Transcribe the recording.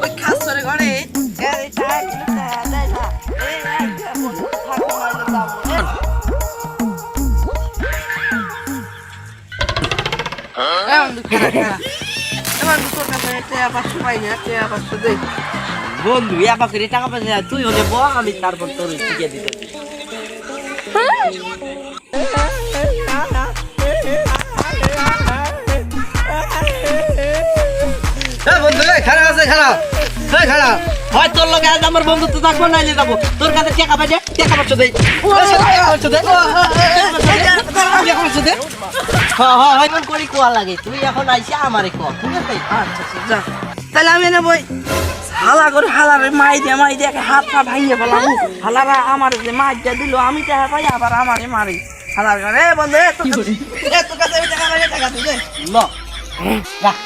ওই খাসরে ঘরে এই টাকা দেয় না এই থাকো মাইলে যাবো বন্ধু খেলা এবার তোর কাছে টাকা 500 পাই না টাকা 500 দেই বন্ধু একা করে টাকা পয়সা তুই হলে ব আমি তারপর তোর টিকে দিতে বন্ধু খারাপ আছে খারাপ খারাপ হয় তোর লগে আজ আমার বন্ধুত্ব থাকবো নাইলে যাবো তোর কাছে টাকা পাইছে টাকা পাচ্ছ দেই হয়তো করি কোয়া লাগে তুই এখন আইসা আমারে কোয়া ঠিক আছে আচ্ছা যা তাহলে আমি না বই হালা করে হালারে মাই দিয়ে হাত পা ভাঙিয়ে ফেলাম হালারা আমার যে মাই দিয়ে দিল আমি টাকা পাই আবার আমারে মারি হালার করে বন্ধু তোর কাছে টাকা দিলে ল রাখ